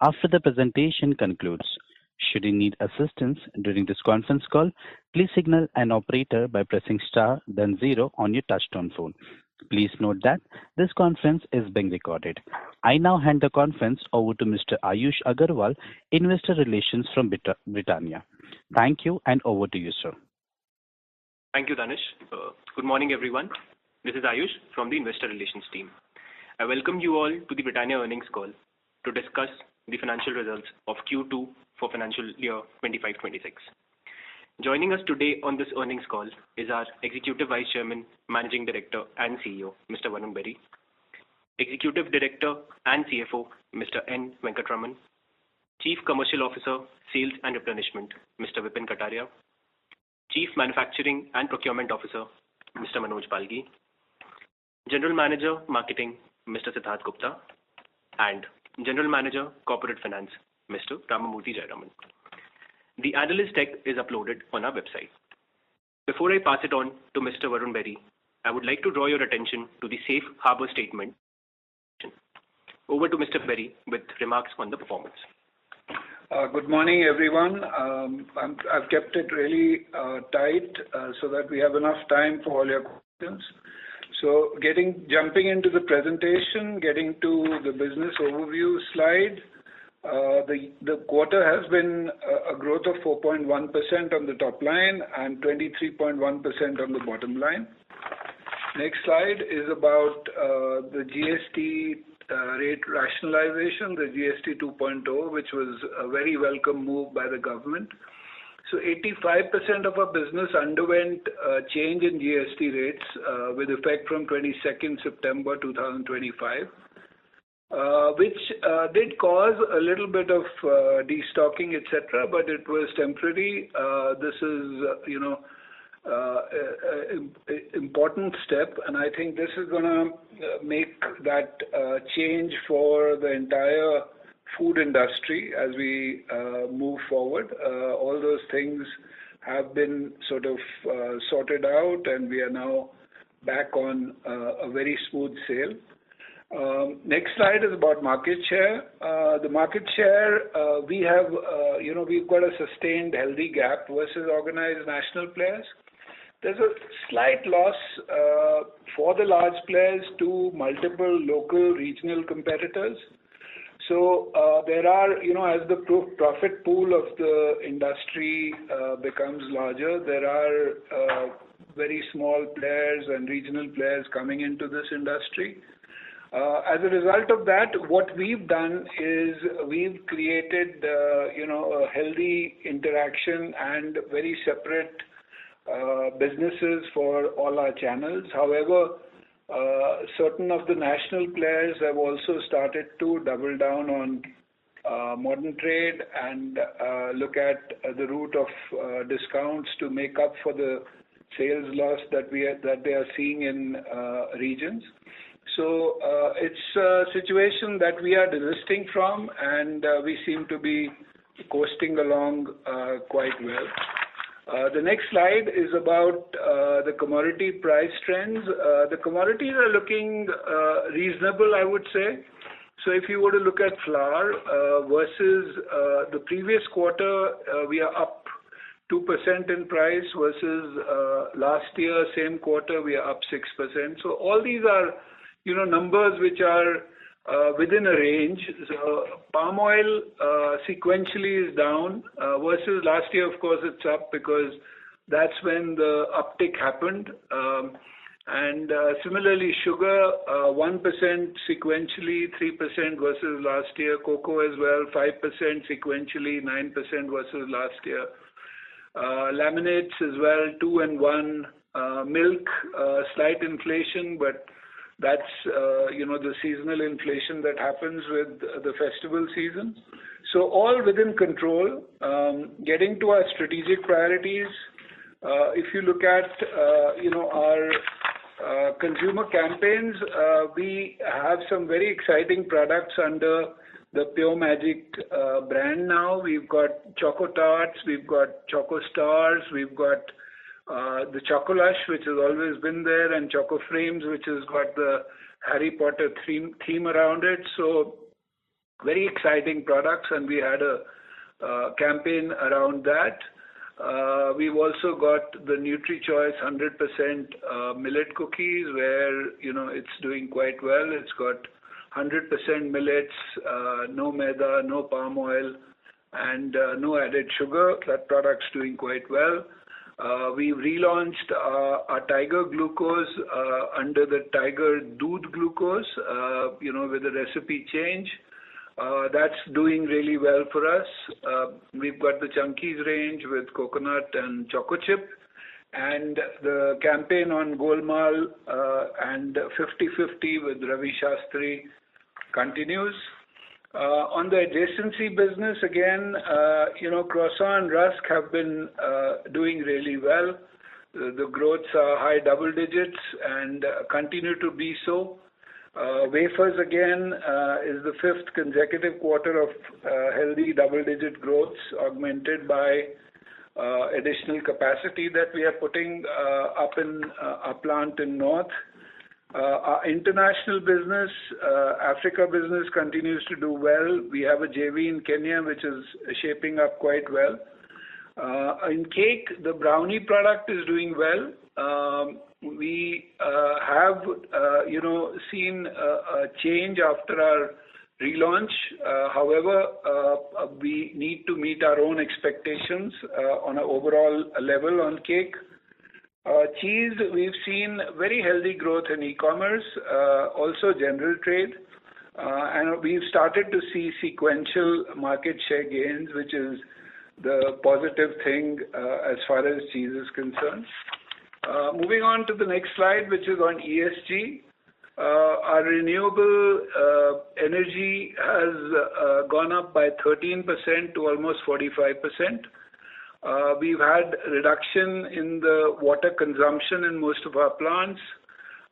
after the presentation concludes. Should you need assistance during this conference call, please signal an operator by pressing star then zero on your touchtone phone. Please note that this conference is being recorded. I now hand the conference over to Mr. Ayush Agarwal, Investor Relations from Britannia. Thank you, and over to you, sir. Thank you, Danish. Good morning, everyone. This is Ayush from the Investor Relations team. I welcome you all to the Britannia earnings call to discuss the financial results of Q2 for financial year 25-26. Joining us today on this earnings call is our Executive Vice Chairman, Managing Director and CEO, Mr. Varun Berry, Executive Director and CFO, Mr. N. Venkatraman, Chief Commercial Officer, Sales and Replenishment, Mr. Vipin Kataria, Chief Manufacturing and Procurement Officer, Mr. Manoj Balgi, General Manager, Marketing, Mr. Siddharth Gupta, and General Manager, Corporate Finance, Mr. Ramamurthy Jayaraman. The analyst deck is uploaded on our website. Before I pass it on to Mr. Varun Berry, I would like to draw your attention to the safe harbor statement. Over to Mr. Berry with remarks on the performance. Good morning, everyone. I've kept it really tight so that we have enough time for all your questions. So jumping into the presentation, getting to the business overview slide, the quarter has been a growth of 4.1% on the top line and 23.1% on the bottom line. Next slide is about the GST rate rationalization, the GST 2.0, which was a very welcome move by the government. So 85% of our business underwent a change in GST rates with effect from 22nd September 2025, which did cause a little bit of destocking, etc., but it was temporary. This is, important step, and I think this is going to make that change for the entire food industry as we move forward. All those things have been sort of sorted out, and we are now back on a very smooth sail. Next slide is about market share. The market share, we have, we've got a sustained healthy gap versus organized national players. There's a slight loss for the large players to multiple local regional competitors. So there are, as the profit pool of the industry becomes larger, there are very small players and regional players coming into this industry. As a result of that, what we've done is we've created, a healthy interaction and very separate businesses for all our channels. However, certain of the national players have also started to double down on modern trade and look at the route of discounts to make up for the sales loss that they are seeing in regions. So it's a situation that we are desisting from, and we seem to be coasting along quite well. The next slide is about the commodity price trends. The commodities are looking reasonable, I would say. So if you were to look at flour versus the previous quarter, we are up 2% in price versus last year, same quarter, we are up 6%. So all these are, numbers which are within a range. So palm oil sequentially is down versus last year. Of course, it's up because that's when the uptick happened. And similarly, sugar 1% sequentially, 3% versus last year. Cocoa as well, 5% sequentially, 9% versus last year. Laminates as well, 2 and 1. Milk, slight inflation, but that's the seasonal inflation that happens with the festival season. So all within control. Getting to our strategic priorities, if you look at our consumer campaigns, we have some very exciting products under the Pure Magic brand now. We've got Choco Tarts, we've got Choco Stars, we've got the Chocolush, which has always been there, and Choco Frames, which has got the Harry Potter theme around it. So very exciting products, and we had a campaign around that. We've also got the NutriChoice 100% millet cookies, where it's doing quite well. It's got 100% millets, no maida, no palm oil, and no added sugar. That product's doing quite well. We've relaunched our Tiger Glucose under the Tiger Doodh Glucose, with a recipe change. That's doing really well for us. We've got the Chunkies range with coconut and choco chip, and the campaign on Golmaal and 50-50 with Ravi Shastri continues. On the adjacency business, again, croissant and rusk have been doing really well. The growths are high double digits and continue to be so. Wafers again is the fifth consecutive quarter of healthy double-digit growths, augmented by additional capacity that we are putting up in our plant in North. Our international business, Africa business, continues to do well. We have a JV in Kenya which is shaping up quite well. In cake, the brownie product is doing well. We have, seen a change after our relaunch. However, we need to meet our own expectations on an overall level on cake. Cheese, we've seen very healthy growth in e-commerce, also general trade, and we've started to see sequential market share gains, which is the positive thing as far as cheese is concerned. Moving on to the next slide, which is on ESG. Our renewable energy has gone up by 13% to almost 45%. We've had reduction in the water consumption in most of our plants.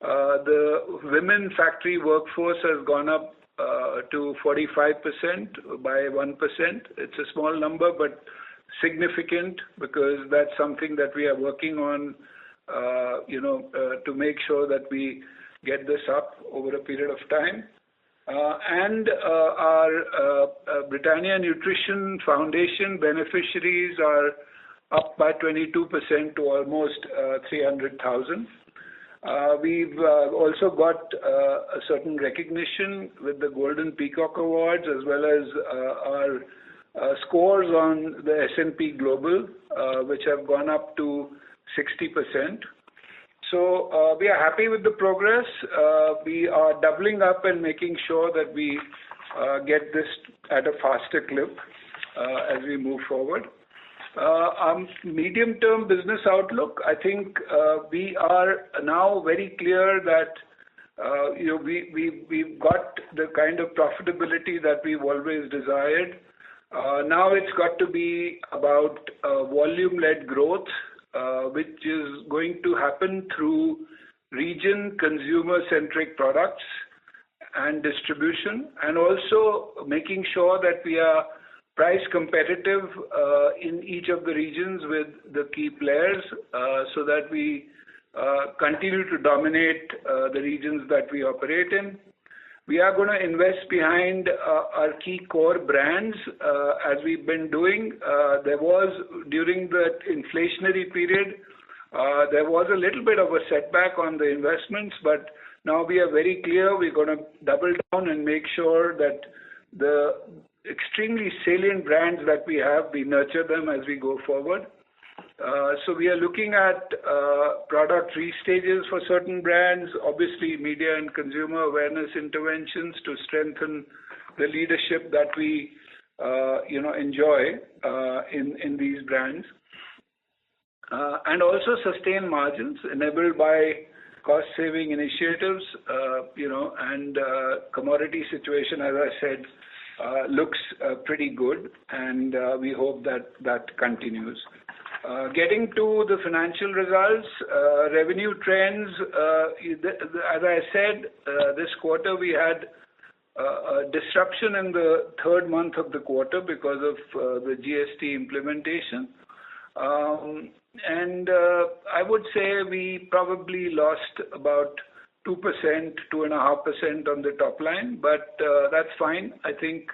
The women factory workforce has gone up to 45% by 1%. It's a small number, but significant, because that's something that we are working on, to make sure that we get this up over a period of time. And our Britannia Nutrition Foundation beneficiaries are up by 22% to almost 300,000. We've also got a certain recognition with the Golden Peacock Awards, as well as our scores on the S&P Global, which have gone up to 60%. So we are happy with the progress. We are doubling up and making sure that we get this at a faster clip as we move forward. Our medium-term business outlook, I think we are now very clear that we've got the kind of profitability that we've always desired. Now it's got to be about volume-led growth, which is going to happen through region consumer-centric products and distribution, and also making sure that we are price competitive in each of the regions with the key players, so that we continue to dominate the regions that we operate in. We are going to invest behind our key core brands as we've been doing. There was, during the inflationary period, there was a little bit of a setback on the investments, but now we are very clear we're going to double down and make sure that the extremely salient brands that we have, we nurture them as we go forward. So we are looking at product restages for certain brands, obviously media and consumer awareness interventions to strengthen the leadership that we enjoy in these brands, and also sustain margins enabled by cost saving initiatives, and commodity situation, as I said, looks pretty good, and we hope that continues. Getting to the financial results, revenue trends, as I said, this quarter we had a disruption in the third month of the quarter because of the GST implementation. And I would say we probably lost about 2%, 2.5% on the top line, but that's fine. I think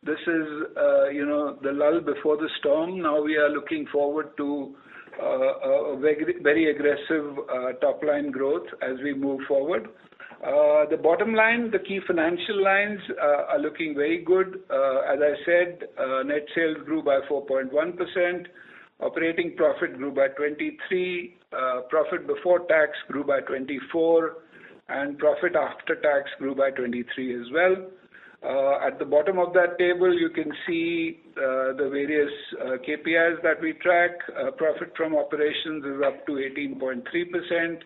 This is, the lull before the storm. Now we are looking forward to a very aggressive top-line growth as we move forward. The bottom line, the key financial lines are looking very good. As I said, net sales grew by 4.1%, operating profit grew by 23, profit before tax grew by 24, and profit after tax grew by 23 as well. At the bottom of that table, you can see the various KPIs that we track. Profit from operations is up to 18.3%.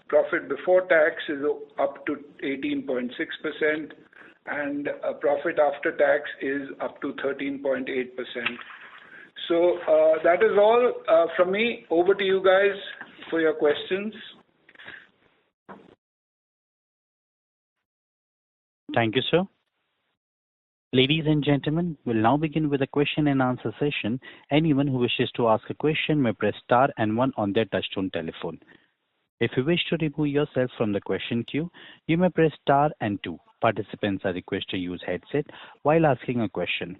Profit before tax is up to 18.6%. And profit after tax is up to 13.8%. So that is all from me. Over to you guys for your questions. Thank you, sir. Ladies and gentlemen, we'll now begin with a question and answer session. Anyone who wishes to ask a question may press star and one on their touchtone telephone. If you wish to remove yourself from the question queue, you may press star and two. Participants are requested to use headset while asking a question.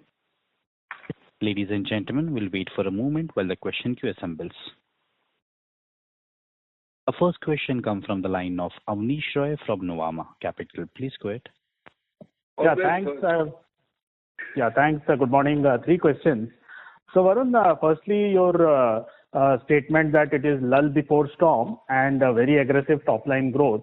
Ladies and gentlemen, we'll wait for a moment while the question queue assembles. Our first question comes from the line of Avnish Roy from Nuvama Capital. Please go ahead. Yeah, thanks. Thanks. Good morning. Three questions. So, Varun, firstly, your statement that it is lull before storm and very aggressive top-line growth.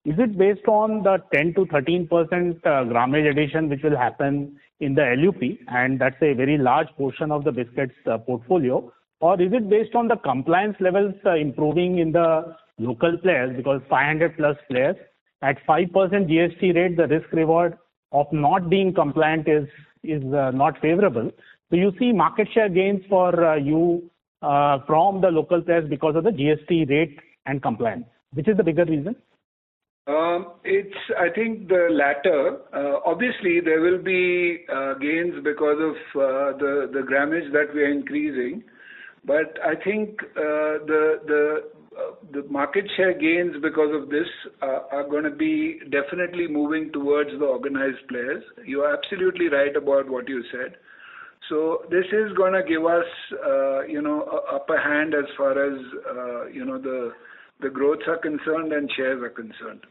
Is it based on the 10 to 13% grammage addition which will happen in the LUP, and that's a very large portion of the biscuits portfolio, or is it based on the compliance levels improving in the local players, because 500 plus players at 5% GST rate, the risk reward of not being compliant is not favorable. So you see market share gains for you from the local players because of the GST rate and compliance. Which is the bigger reason? It's, I think, the latter. Obviously, there will be gains because of the grammage that we are increasing, but I think the market share gains because of this are going to be definitely moving towards the organized players. You are absolutely right about what you said. So this is going to give us, upper hand as far as, the growths are concerned and shares are concerned.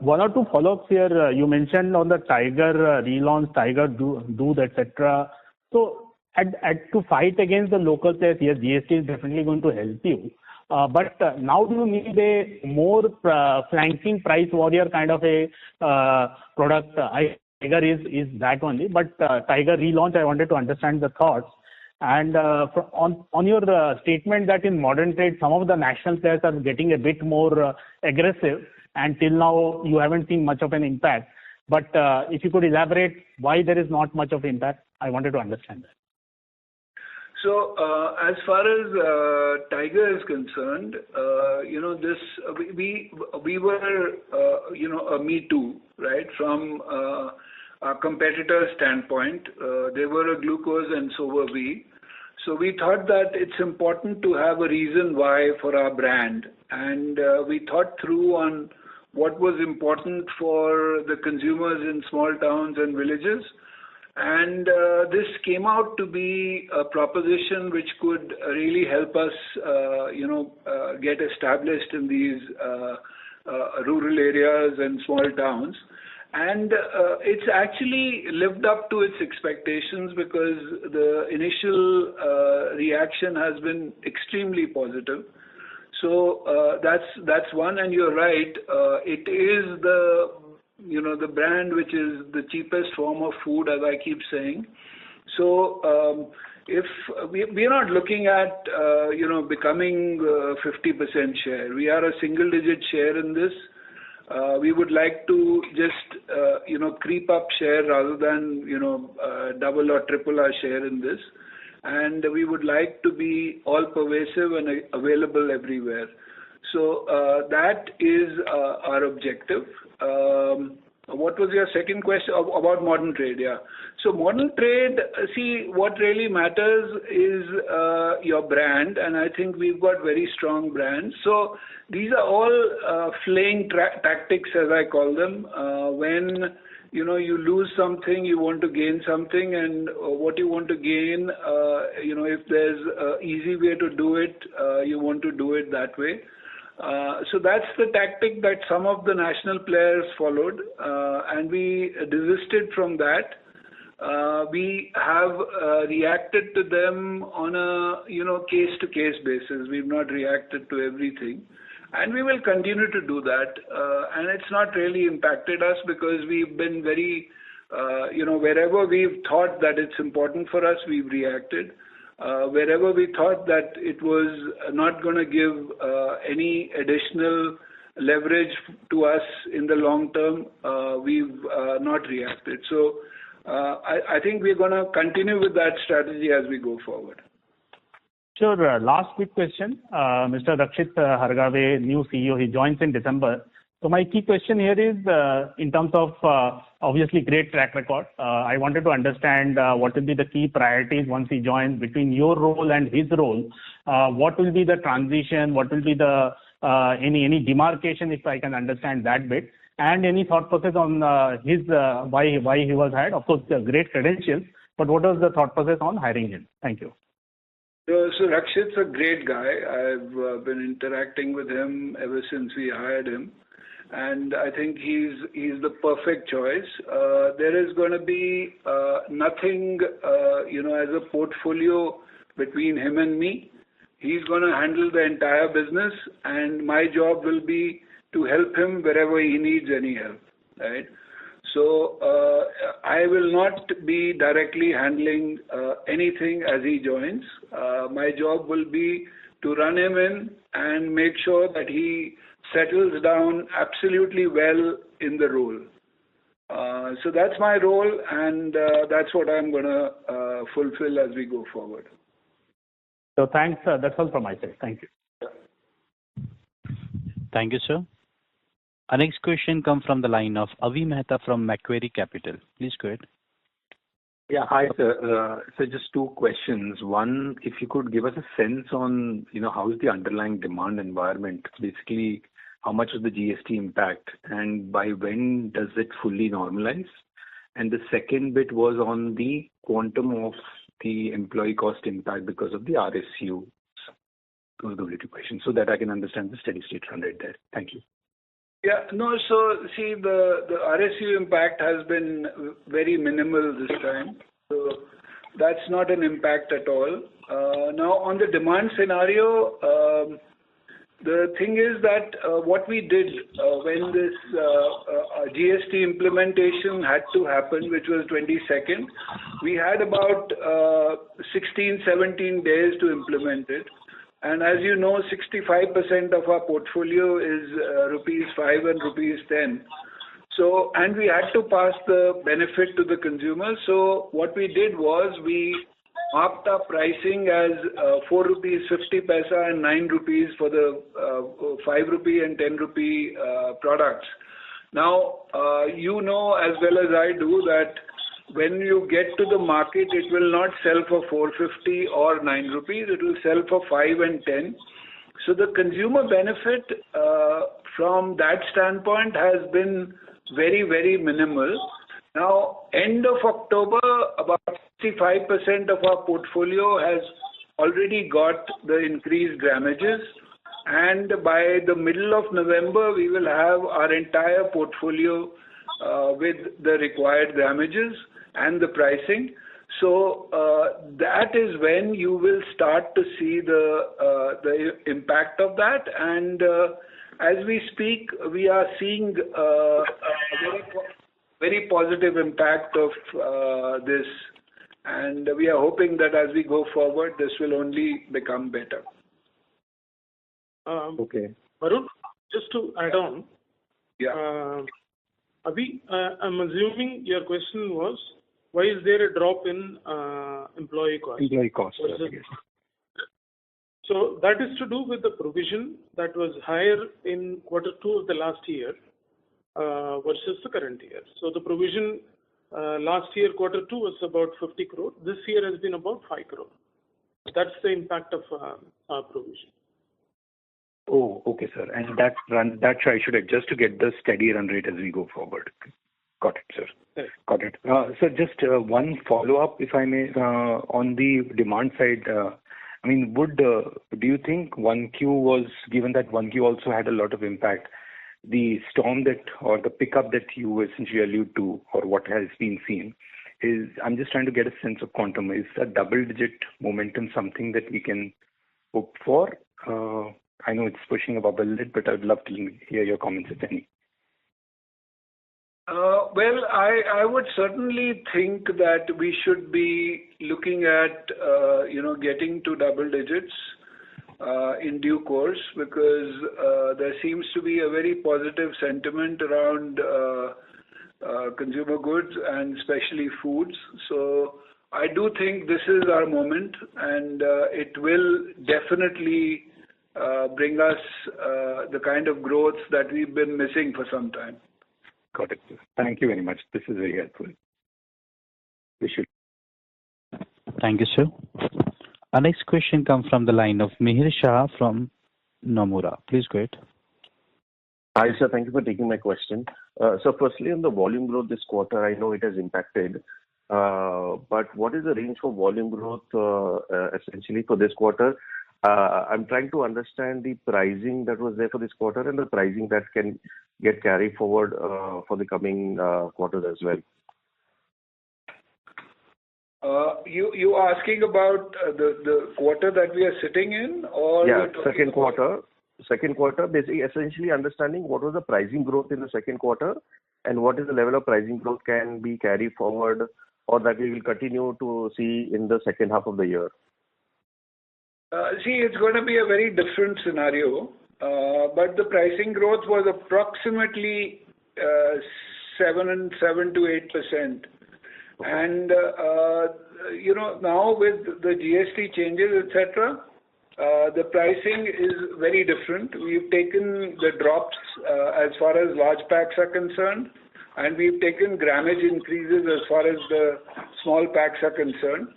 One or two follow-ups here. You mentioned on the Tiger relaunch, Tiger Doodh, etc. So to fight against the local players, yes, GST is definitely going to help you. But now do you need a more flanking price warrior kind of a product? Tiger is that only, but Tiger relaunch, I wanted to understand the thoughts. And on your statement that in modern trade, some of the national players are getting a bit more aggressive, and till now you haven't seen much of an impact. But if you could elaborate why there is not much of impact, I wanted to understand that. So as far as Tiger is concerned, we were a Me Too, right? From a competitor's standpoint, they were a glucose and so were we. So we thought that it's important to have a reason why for our brand, and we thought through on what was important for the consumers in small towns and villages. And this came out to be a proposition which could really help us, get established in these rural areas and small towns. And it's actually lived up to its expectations because the initial reaction has been extremely positive. So that's one, and you're right. It is the brand which is the cheapest form of food, as I keep saying. So if we are not looking at becoming 50% share, we are a single-digit share in this. We would like to just creep up share rather than double or triple our share in this, and we would like to be all pervasive and available everywhere. So that is our objective. What was your second question about modern trade? Yeah. So modern trade, see, what really matters is your brand, and I think we've got very strong brands. So these are all flaying tactics, as I call them, when you lose something, you want to gain something, and what you want to gain, if there's an easy way to do it, you want to do it that way. So that's the tactic that some of the national players followed, and we desisted from that. We have reacted to them on a case-to-case basis. We've not reacted to everything. And we will continue to do that. And it's not really impacted us because we've been very, wherever we've thought that it's important for us, we've reacted. Wherever we thought that it was not going to give any additional leverage to us in the long term, we've not reacted. So I think we're going to continue with that strategy as we go forward. Sure. Last quick question. Mr. Rakshit Hargave, new CEO, he joins in December. So my key question here is, in terms of obviously great track record, I wanted to understand what will be the key priorities once he joins between your role and his role. What will be the transition? What will be the any demarcation, if I can understand that bit, and any thought process on his why he was hired? Of course, great credentials, but what was the thought process on hiring him? Thank you. So Rakshit's a great guy. I've been interacting with him ever since we hired him, and I think he's the perfect choice. There is going to be nothing, as a portfolio between him and me. He's going to handle the entire business, and my job will be to help him wherever he needs any help, right? So I will not be directly handling anything as he joins. My job will be to run him in and make sure that he settles down absolutely well in the role. So that's my role, and that's what I'm going to fulfill as we go forward. So thanks. That's all from my side. Thank you. Thank you, sir. Our next question comes from the line of Avi Mehta from Macquarie Capital. Please go ahead. Yeah, hi, sir. So just two questions. One, if you could give us a sense on, how is the underlying demand environment? Basically, how much is the GST impact, and by when does it fully normalize? And the second bit was on the quantum of the employee cost impact because of the RSU. Those are the only two questions, so that I can understand the steady state run rate there. Thank you. Yeah, no, so see, the RSU impact has been very minimal this time. So that's not an impact at all. Now, on the demand scenario, the thing is that what we did when this GST implementation had to happen, which was 22nd, we had about 16, 17 days to implement it. And as you know, 65% of our portfolio is rupees 5 and rupees 10. So, and we had to pass the benefit to the consumer. So what we did was we marked our pricing as 4 rupees 50 paisa and 9 rupees for the 5 rupee and 10 rupee products. Now, you know as well as I do that when you get to the market, it will not sell for 450 or 9 rupees. It will sell for 5 and 10. So the consumer benefit from that standpoint has been very, very minimal. Now, end of October, about 65% of our portfolio has already got the increased grammages. And by the middle of November, we will have our entire portfolio with the required grammages and the pricing. So that is when you will start to see the impact of that. And as we speak, we are seeing a very positive impact of this. And we are hoping that as we go forward, this will only become better. Okay. Varun, just to add on. Yeah. Abhi, I'm assuming your question was, why is there a drop in employee cost? Employee cost. So that is to do with the provision that was higher in Q2 of the last year versus the current year. So the provision last year, Q2 was about 50 crore. This year has been about 5 crore. That's the impact of our provision. Oh, okay, sir. And that I should adjust to get the steady run rate as we go forward. Got it, sir. Got it. So just one follow-up, if I may, on the demand side. I mean, do you think 1Q was, given that 1Q also had a lot of impact, the storm that, or the pickup that you essentially allude to, or what has been seen, I'm just trying to get a sense of quantum. Is a double-digit momentum something that we can hope for? I know it's pushing above a little, but I'd love to hear your comments, if any. Well, I would certainly think that we should be looking at, getting to double digits in due course, because there seems to be a very positive sentiment around consumer goods and especially foods. So I do think this is our moment, and it will definitely bring us the kind of growth that we've been missing for some time. Got it. Thank you very much. This is very helpful. Thank you, sir. Our next question comes from the line of Mihir Shah from Nomura. Please go ahead. Hi, sir. Thank you for taking my question. So firstly, on the volume growth this quarter, I know it has impacted, but what is the range for volume growth essentially for this quarter? I'm trying to understand the pricing that was there for this quarter and the pricing that can get carried forward for the coming quarters as well. You asking about the quarter that we are sitting in, or second quarter. Second quarter, basically, essentially understanding what was the pricing growth in the second quarter, and what is the level of pricing growth can be carried forward, or that we will continue to see in the second half of the year. It's going to be a very different scenario, but the pricing growth was approximately 7 to 8%. And, now with the GST changes, etc., the pricing is very different. We've taken the drops as far as large packs are concerned, and we've taken grammage increases as far as the small packs are concerned.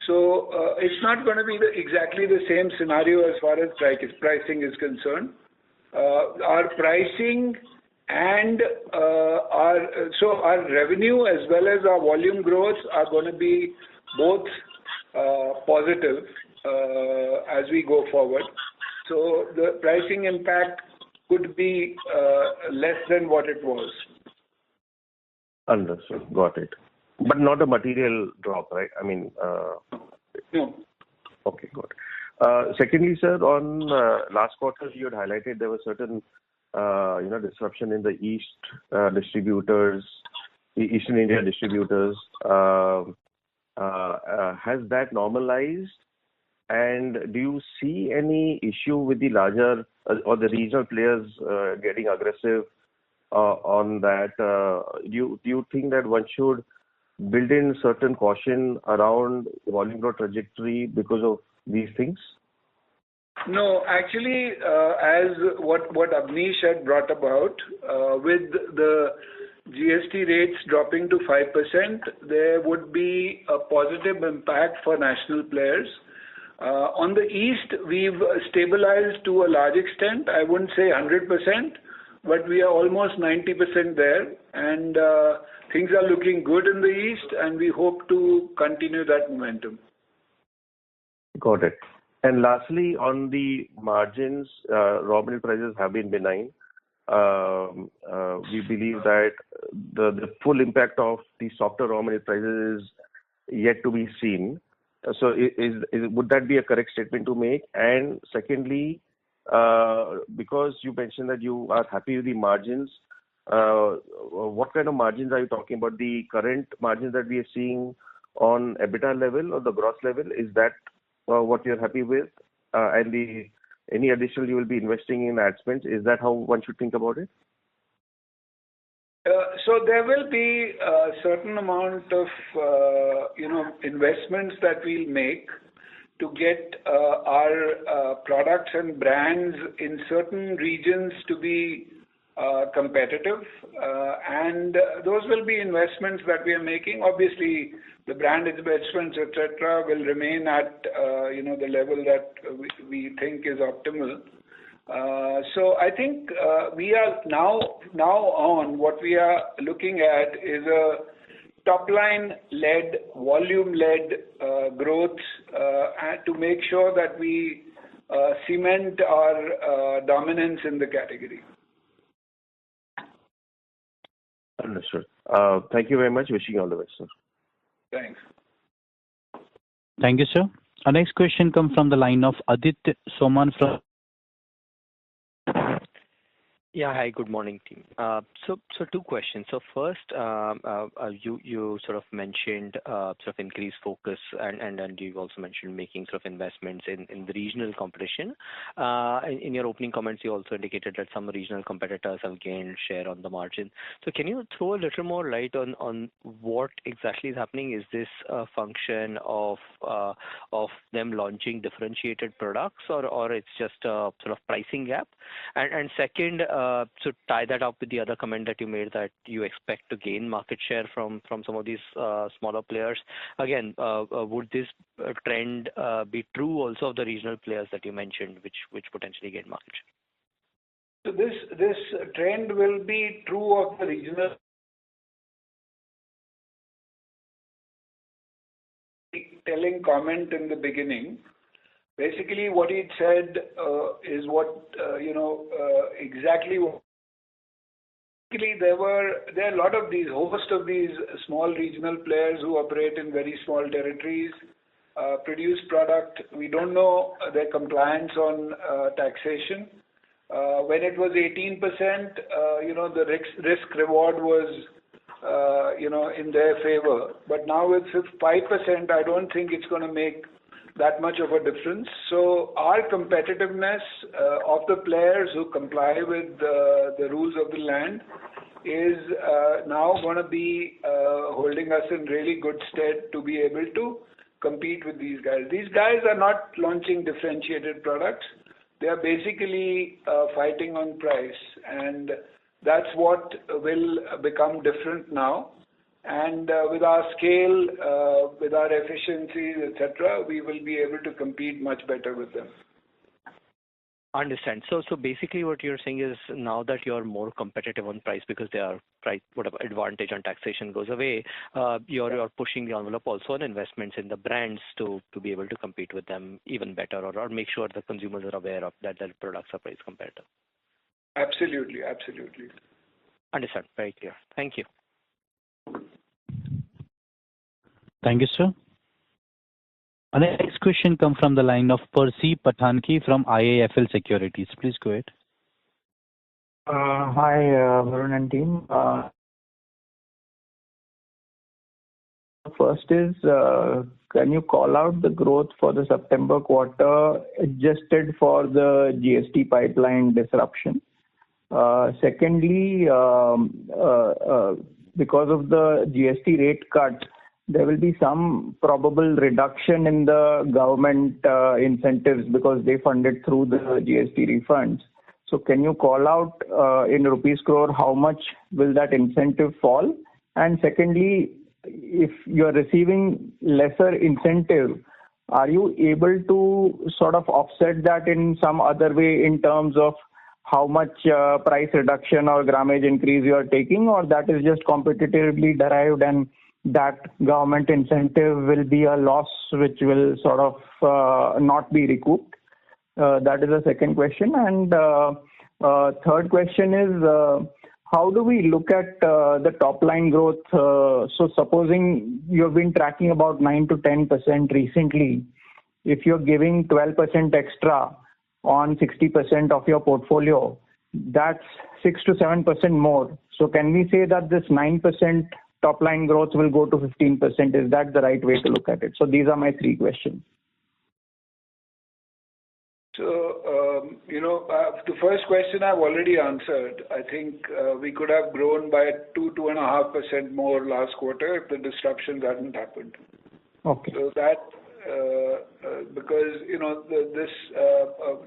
So it's not going to be exactly the same scenario as far as pricing is concerned. Our pricing and our revenue as well as our volume growth are going to be both positive as we go forward. So the pricing impact could be less than what it was. Understood. Got it. But not a material drop, right? I mean... No. Okay, got it. Secondly, sir, on last quarter, you had highlighted there was certain disruption in the Eastern India distributors. Has that normalized? And do you see any issue with the larger or the regional players getting aggressive on that? Do you think that one should build in certain caution around volume growth trajectory because of these things? No, actually, as what Abneesh had brought about, with the GST rates dropping to 5%, there would be a positive impact for national players. On the East, we've stabilized to a large extent. I wouldn't say 100%, but we are almost 90% there, and things are looking good in the East, and we hope to continue that momentum. Got it. And lastly, on the margins, raw material prices have been benign. We believe that the full impact of the softer raw material prices is yet to be seen. So would that be a correct statement to make? And secondly, because you mentioned that you are happy with the margins, what kind of margins are you talking about? The current margins that we are seeing on EBITDA level or the gross level, is that what you're happy with? And any additional you will be investing in ad spends, is that how one should think about it? So there will be a certain amount of, investments that we'll make to get our products and brands in certain regions to be competitive, and those will be investments that we are making. Obviously, the brand investments, etc., will remain at the level that we think is optimal. So I think we are now on what we are looking at is a top-line-led, volume-led growth and to make sure that we cement our dominance in the category. Understood. Thank you very much. Wishing you all the best, sir. Thanks. Thank you, sir. Our next question comes from the line of Aditya Soman from. Yeah, hi, good morning, team. So two questions. So first, you sort of mentioned sort of increased focus, and you've also mentioned making sort of investments in the regional competition. In your opening comments, you also indicated that some regional competitors have gained share on the margin. So can you throw a little more light on what exactly is happening? Is this a function of them launching differentiated products, or it's just a sort of pricing gap? And second, so tie that up with the other comment that you made that you expect to gain market share from some of these smaller players. Again, would this trend be true also of the regional players that you mentioned, which potentially gain market share? So this trend will be true of the regional. Telling comment in the beginning. Basically, what he said is what exactly. There are a lot of these host of these small regional players who operate in very small territories, produce product. We don't know their compliance on taxation. When it was 18%, the risk reward was in their favor. But now with 5%, I don't think it's going to make that much of a difference. So our competitiveness of the players who comply with the rules of the land is now going to be holding us in really good stead to be able to compete with these guys. These guys are not launching differentiated products. They are basically fighting on price, and that's what will become different now. And with our scale, with our efficiencies, etc., we will be able to compete much better with them. Understand. So basically what you're saying is now that you're more competitive on price because their price, whatever advantage on taxation goes away, you're pushing the envelope also on investments in the brands to be able to compete with them even better or make sure the consumers are aware of that their products are price competitive. Absolutely. Understand. Very clear. Thank you. Thank you, sir. Our next question comes from the line of Percy Pathanki from IIFL Securities. Please go ahead. Hi, Varun and team. First is, can you call out the growth for the September quarter adjusted for the GST pipeline disruption? Secondly, because of the GST rate cut, there will be some probable reduction in the government incentives because they funded through the GST refunds. So can you call out in rupees crore how much will that incentive fall? And secondly, if you are receiving lesser incentive, are you able to sort of offset that in some other way in terms of how much price reduction or grammage increase you are taking, or that is just competitively derived and that government incentive will be a loss which will sort of not be recouped? That is the second question. And third question is, how do we look at the top line growth? So supposing you have been tracking about 9 to 10% recently, if you're giving 12% extra on 60% of your portfolio, that's 6 to 7% more. So can we say that this 9% top line growth will go to 15%? Is that the right way to look at it? So these are my three questions. So, the first question I've already answered. I think we could have grown by 2.5% more last quarter if the disruptions hadn't happened. Okay. So that because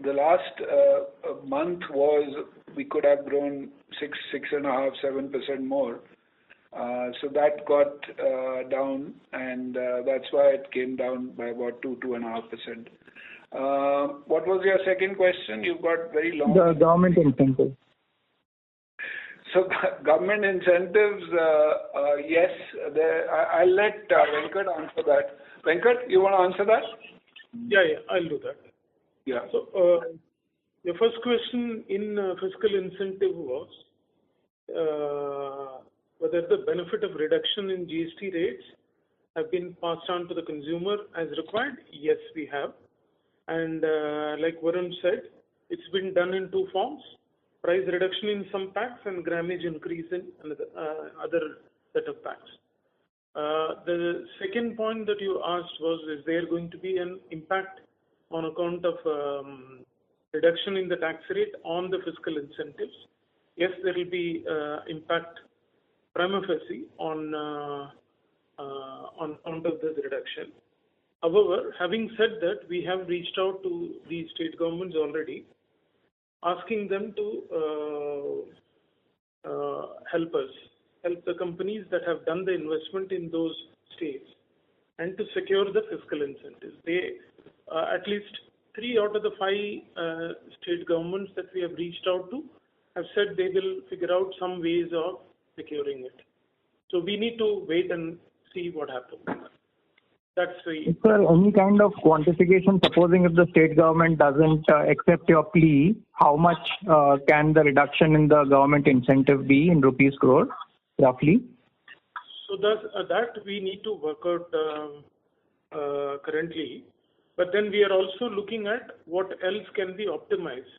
the last month was we could have grown 6.5%, 7% more. So that got down, and that's why it came down by about 2.5%. What was your second question? You've got very long. The government incentives. So government incentives, yes. I'll let Venkat answer that. Venkat, you want to answer that? Yeah, I'll do that. Yeah. So your first question in fiscal incentive was whether the benefit of reduction in GST rates have been passed on to the consumer as required. Yes, we have. And like Varun said, it's been done in two forms: price reduction in some packs and grammage increase in other set of packs. The second point that you asked was, is there going to be an impact on account of reduction in the tax rate on the fiscal incentives? Yes, there will be impact prima facie on account of this reduction. However, having said that, we have reached out to the state governments already, asking them to help the companies that have done the investment in those states and to secure the fiscal incentives. They, at least 3 out of the 5 state governments that we have reached out to have said they will figure out some ways of securing it. So we need to wait and see what happens. That's the... Is there any kind of quantification? Supposing if the state government doesn't accept your plea, how much can the reduction in the government incentive be in rupees crore, roughly? So that we need to work out currently. But then we are also looking at what else can be optimized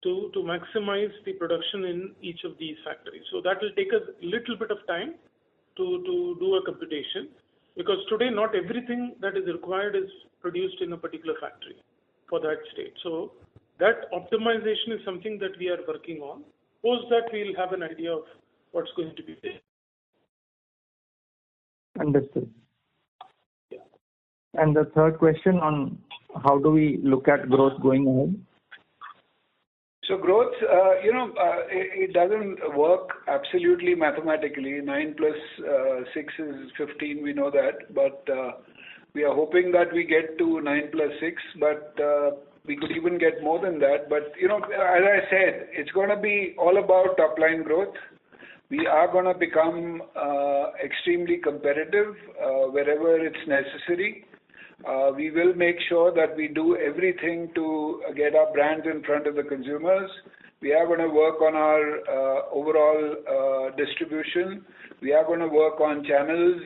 to maximize the production in each of these factories. So that will take us a little bit of time to do a computation, because today not everything that is required is produced in a particular factory for that state. So that optimization is something that we are working on. Post that, we'll have an idea of what's going to be there. Understood. Yeah. And the third question on how do we look at growth going ahead? So growth, it doesn't work absolutely mathematically. 9 plus 6 is 15, we know that. But we are hoping that we get to 9 plus 6, but we could even get more than that. But, as I said, it's going to be all about top line growth. We are going to become extremely competitive wherever it's necessary. We will make sure that we do everything to get our brands in front of the consumers. We are going to work on our overall distribution. We are going to work on channels,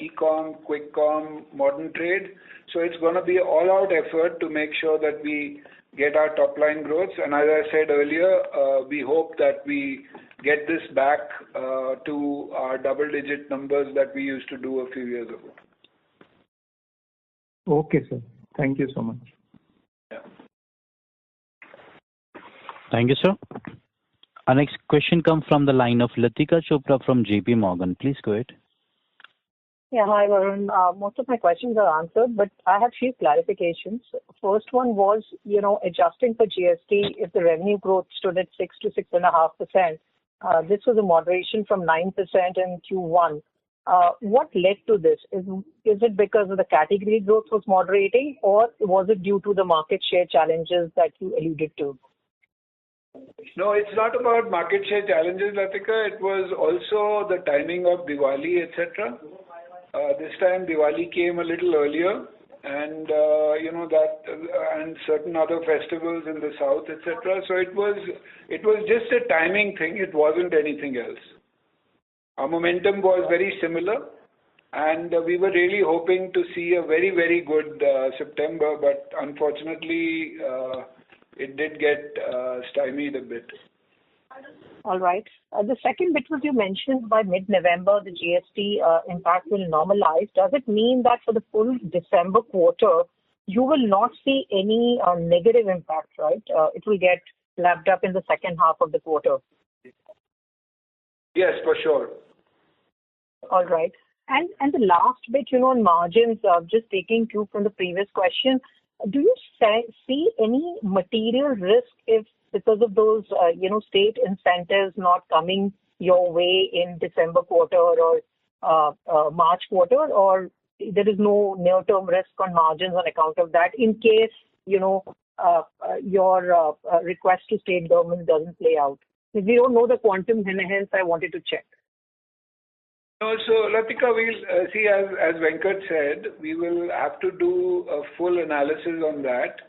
e-com, quick com, modern trade. So it's going to be all-out effort to make sure that we get our top-line growth. And as I said earlier, we hope that we get this back to our double-digit numbers that we used to do a few years ago. Okay, sir. Thank you so much. Yeah. Thank you, sir. Our next question comes from the line of Latika Chopra from JP Morgan. Please go ahead. Yeah, hi, Varun. Most of my questions are answered, but I have few clarifications. First one was, adjusting for GST, if the revenue growth stood at 6 to 6.5%, this was a moderation from 9% in Q1. What led to this? Is it because of the category growth was moderating, or was it due to the market share challenges that you alluded to? No, it's not about market share challenges, Latika. It was also the timing of Diwali, etc. This time Diwali came a little earlier, and and certain other festivals in the south, etc. So it was just a timing thing. It wasn't anything else. Our momentum was very similar, and we were really hoping to see a very, very good September, but unfortunately, it did get stymied a bit. All right. The second bit was, you mentioned by mid-November the GST impact will normalize. Does it mean that for the full December quarter, you will not see any negative impact, right? It will get lapped up in the second half of the quarter. Yes, for sure. All right. And the last bit, on margins, just taking cue from the previous question, do you see any material risk if, because of those, state incentives not coming your way in December quarter or March quarter, or there is no near-term risk on margins on account of that in case your request to state government doesn't play out? If we don't know the quantum, hence I wanted to check. No, so Latika, we'll see, as Venkat said, we will have to do a full analysis on that.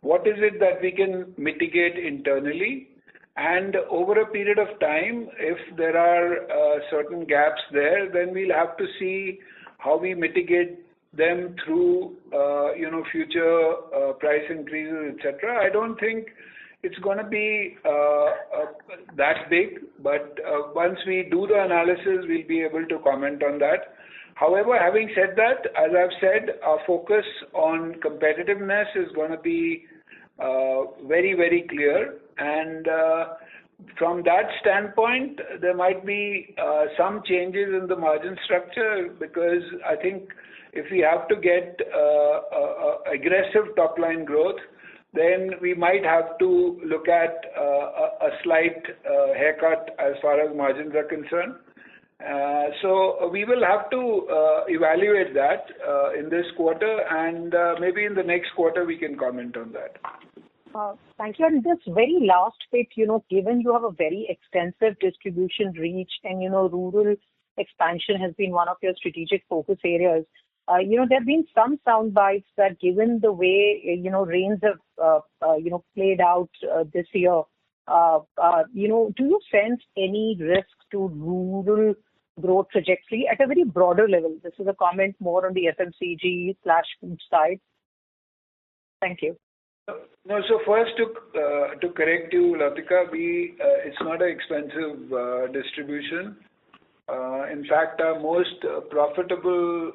What is it that we can mitigate internally? And over a period of time, if there are certain gaps there, then we'll have to see how we mitigate them through, future price increases, etc. I don't think it's going to be that big, but once we do the analysis, we'll be able to comment on that. However, having said that, as I've said, our focus on competitiveness is going to be very, very clear. And from that standpoint, there might be some changes in the margin structure, because I think if we have to get aggressive top-line growth, then we might have to look at a slight haircut as far as margins are concerned. So we will have to evaluate that in this quarter, and maybe in the next quarter we can comment on that. Thank you. And this very last bit, given you have a very extensive distribution reach and, rural expansion has been one of your strategic focus areas, there have been some sound bites that given the way, rains have, played out this year, do you sense any risk to rural growth trajectory at a very broader level? This is a comment more on the FMCG/food side. Thank you. No, so first to correct you, Latika, it's not an expensive distribution. In fact, our most profitable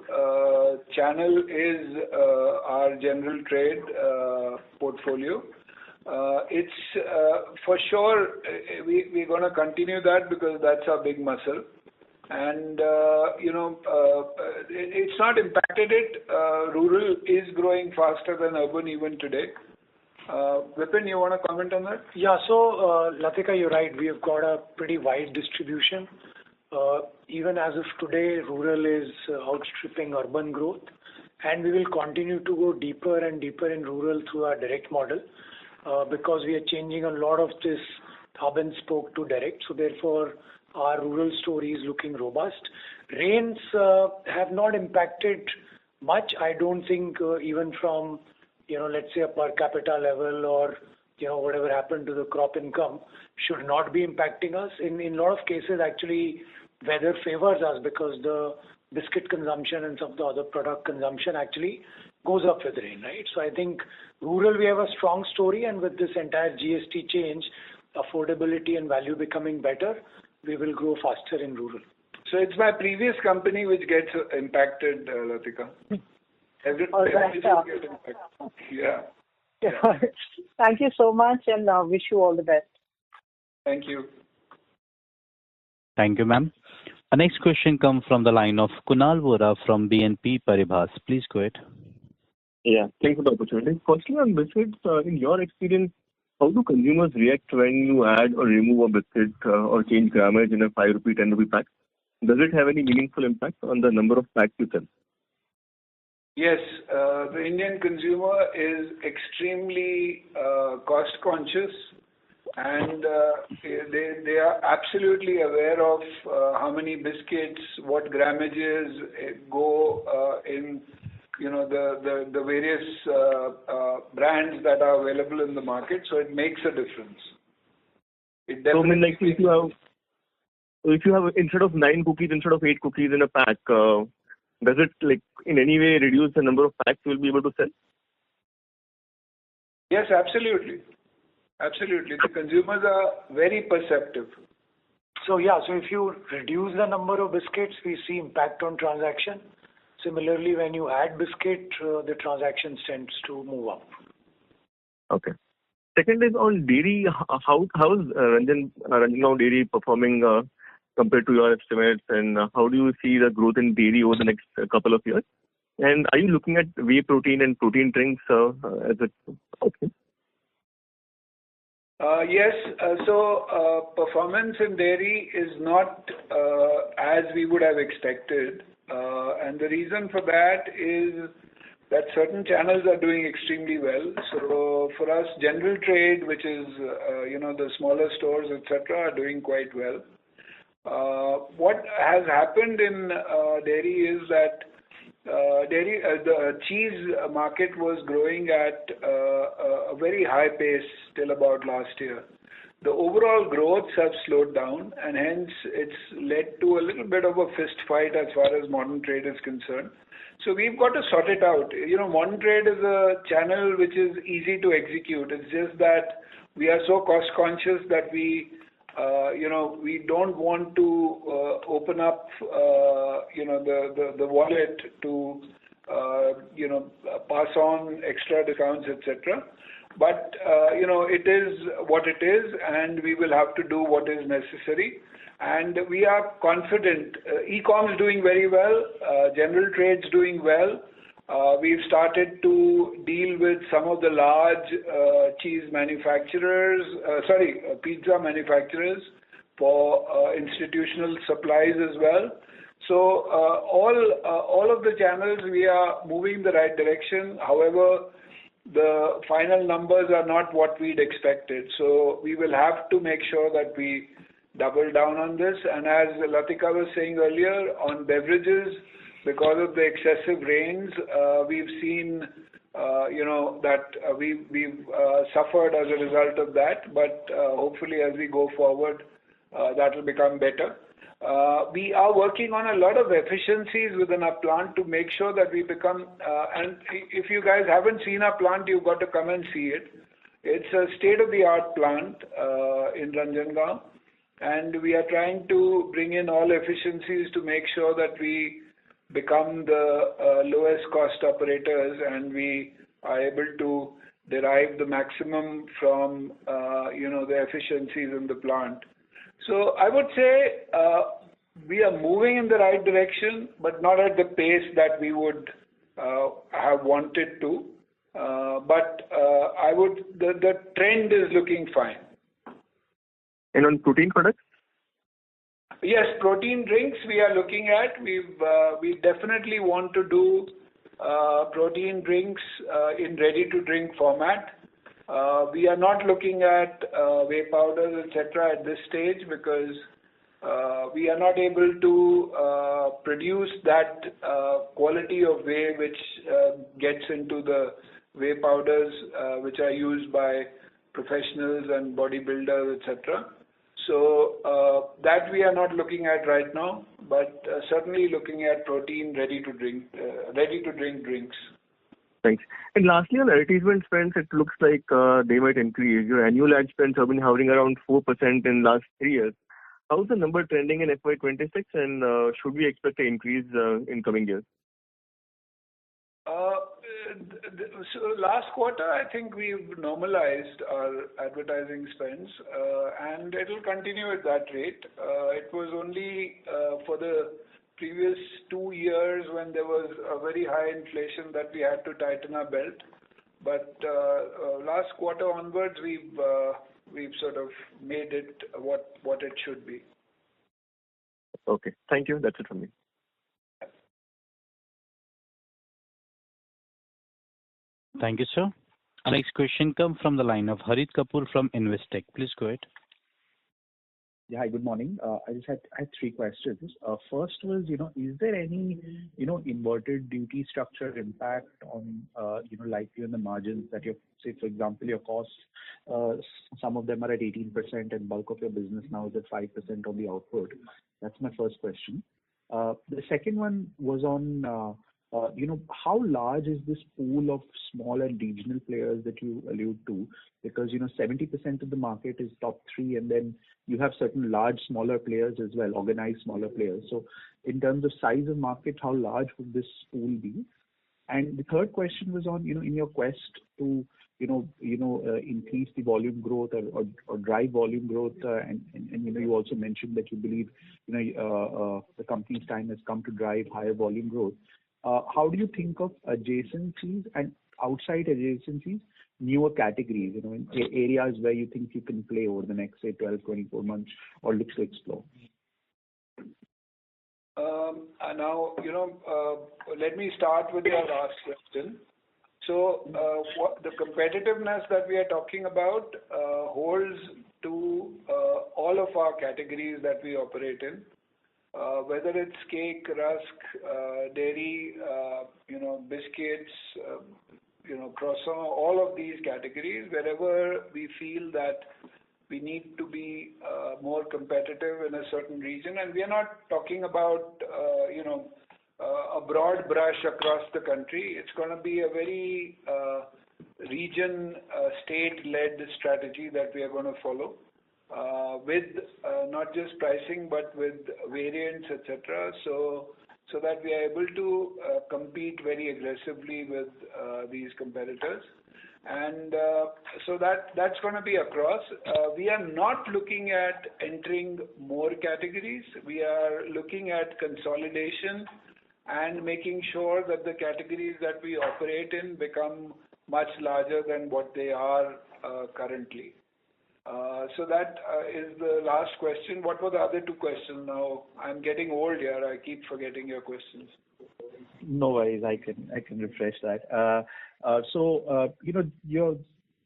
channel is our general trade portfolio. It's for sure we're going to continue that because that's our big muscle. And, it's not impacted it. Rural is growing faster than urban even today. Vipin, you want to comment on that? Yeah, so Latika, you're right. We have got a pretty wide distribution. Even as of today, rural is outstripping urban growth, and we will continue to go deeper and deeper in rural through our direct model because we are changing a lot of this hub and spoke to direct. So therefore, our rural story is looking robust. Rains have not impacted much. I don't think even from let's say a per capita level or whatever happened to the crop income should not be impacting us. In a lot of cases, actually, weather favors us because the biscuit consumption and some of the other product consumption actually goes up with rain, right? So I think rural, we have a strong story, and with this entire GST change, affordability and value becoming better, we will grow faster in rural. So it's my previous company which gets impacted, Latika. Everything gets impacted. Yeah. Thank you so much, and wish you all the best. Thank you. Thank you, ma'am. Our next question comes from the line of Kunal Vora from BNP Paribas. Please go ahead. Yeah, thanks for the opportunity. Firstly, on biscuits, in your experience, how do consumers react when you add or remove a biscuit or change grammage in a 5 rupee, 10 rupee pack? Does it have any meaningful impact on the number of packs you sell? Yes, the Indian consumer is extremely cost conscious, and they are absolutely aware of how many biscuits, what grammages go in the various brands that are available in the market. So it makes a difference. It definitely like if you have instead of 9 cookies, instead of 8 cookies in a pack, does it in any way reduce the number of packs you will be able to sell? Yes, absolutely. Absolutely. The consumers are very perceptive. So yeah, so if you reduce the number of biscuits, we see impact on transaction. Similarly, when you add biscuit, the transaction tends to move up. Okay. Second is on dairy. How is Ranjangaon Dairy performing compared to your estimates, and how do you see the growth in dairy over the next couple of years? And are you looking at whey protein and protein drinks as an option? Yes. So performance in dairy is not as we would have expected. And the reason for that is that certain channels are doing extremely well. So for us, general trade, which is the smaller stores, etc., are doing quite well. What has happened in dairy is that the cheese market was growing at a very high pace till about last year. The overall growths have slowed down, and hence it's led to a little bit of a fist fight as far as modern trade is concerned. So we've got to sort it out. Modern trade is a channel which is easy to execute. It's just that we are so cost conscious that we don't want to open up, the wallet to, pass on extra discounts, etc. But, it is what it is, and we will have to do what is necessary. And we are confident. E-com is doing very well. General trade's doing well. We've started to deal with some of the large pizza manufacturers for institutional supplies as well. So all of the channels, we are moving in the right direction. However, the final numbers are not what we'd expected. So we will have to make sure that we double down on this. And as Latika was saying earlier, on beverages, because of the excessive rains, we've seen, that we've suffered as a result of that. But hopefully, as we go forward, that will become better. We are working on a lot of efficiencies within our plant to make sure that we become. And if you guys haven't seen our plant, you've got to come and see it. It's a state-of-the-art plant in Ranjangaon, and we are trying to bring in all efficiencies to make sure that we become the lowest cost operators, and we are able to derive the maximum from the efficiencies in the plant. So I would say we are moving in the right direction, but not at the pace that we would have wanted to. But the trend is looking fine. And on protein products? Yes, protein drinks we are looking at. We definitely want to do protein drinks in ready-to-drink format. We are not looking at whey powders, etc. at this stage because we are not able to produce that quality of whey which gets into the whey powders which are used by professionals and bodybuilders, etc. So that we are not looking at right now, but certainly looking at protein ready-to-drink drinks. Thanks. And lastly, on advertisement spends, it looks like they might increase. Your annual ad spends have been hovering around 4% in last 3 years. How's the number trending in FY26, and should we expect an increase in coming years? So last quarter, I think we've normalized our advertising spends, and it will continue at that rate. It was only for the previous 2 years when there was a very high inflation that we had to tighten our belt. But last quarter onwards, we've sort of made it what it should be. Okay. Thank you. That's it from me. Thank you, sir. Our next question comes from the line of Harit Kapoor from Investec. Please go ahead. Yeah, hi, good morning. I had 3 questions. First was, is there any, inverted duty structure impact on, likely on the margins that you say, for example, your costs, some of them are at 18% and bulk of your business now is at 5% on the output. That's my first question. The second one was on, how large is this pool of small and regional players that you allude to? Because, 70% of the market is top 3, and then you have certain large, smaller players as well, organized smaller players. So in terms of size of market, how large would this pool be? And the third question was on, in your quest to, increase the volume growth or drive volume growth, and you also mentioned that you believe, the company's time has come to drive higher volume growth. How do you think of adjacencies and outside adjacencies, newer categories, in areas where you think you can play over the next, say, 12, 24 months or look to explore? Now, let me start with your last question. So, the competitiveness that we are talking about holds to all of our categories that we operate in, whether it's cake, rusk, dairy, biscuits, croissant, all of these categories, wherever we feel that we need to be more competitive in a certain region. And we are not talking about, a broad brush across the country. It's going to be a very region, state-led strategy that we are going to follow, with not just pricing, but with variants, etc. So that we are able to compete very aggressively with these competitors. And so that's going to be across. We are not looking at entering more categories. We are looking at consolidation and making sure that the categories that we operate in become much larger than what they are currently. So that is the last question. What were the other two questions now? I'm getting old here. I keep forgetting your questions. No worries. I can refresh that. Your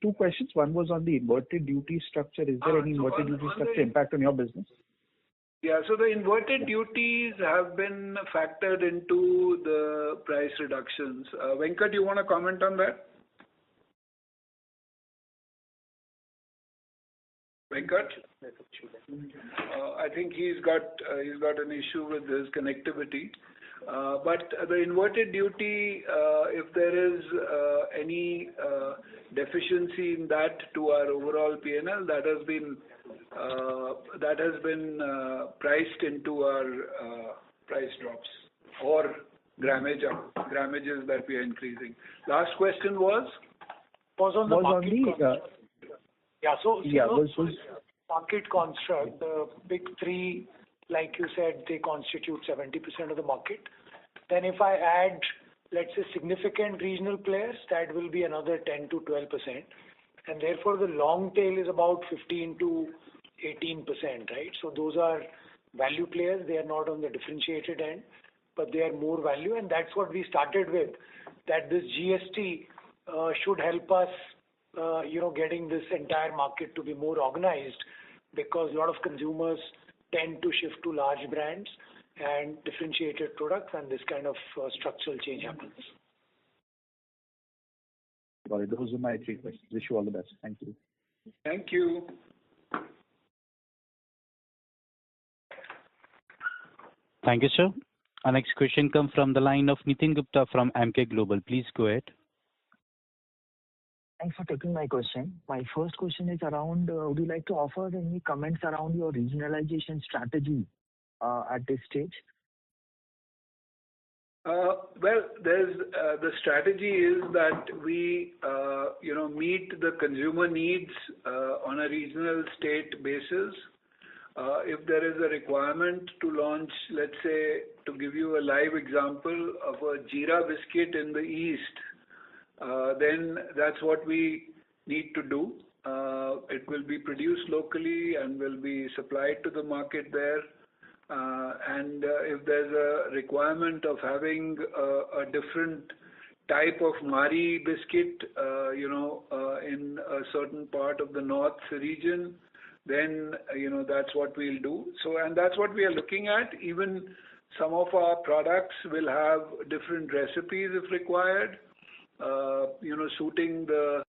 two questions. One was on the inverted duty structure. Is there any inverted duty structure impact on your business? Yeah, so the inverted duties have been factored into the price reductions. Venkat, you want to comment on that? Venkat? I think he's got an issue with his connectivity. But the inverted duty, if there is any deficiency in that to our overall P&L, that has been priced into our price drops or grammages that we are increasing. Last question was on the market construct. The big three, like you said, they constitute 70% of the market. Then if I add, let's say, significant regional players, that will be another 10 to 12%. And therefore, the long tail is about 15 to 18%, right? So those are value players. They are not on the differentiated end, but they are more value. And that's what we started with, that this GST should help us, getting this entire market to be more organized, because a lot of consumers tend to shift to large brands and differentiated products, and this kind of structural change happens. Got it. Those are my three questions. Wish you all the best. Thank you. Thank you. Thank you, sir. Our next question comes from the line of Nitin Gupta from Emkay Global. Please go ahead. Thanks for taking my question. My first question is around, would you like to offer any comments around your regionalization strategy at this stage? Well, the strategy is that we, meet the consumer needs on a regional state basis. If there is a requirement to launch, let's say, to give you a live example of a Jeera biscuit in the east, then that's what we need to do. It will be produced locally and will be supplied to the market there. And if there's a requirement of having a different type of Mari biscuit, in a certain part of the north region, then, that's what we'll do. So, and that's what we are looking at. Even some of our products will have different recipes if required, suiting the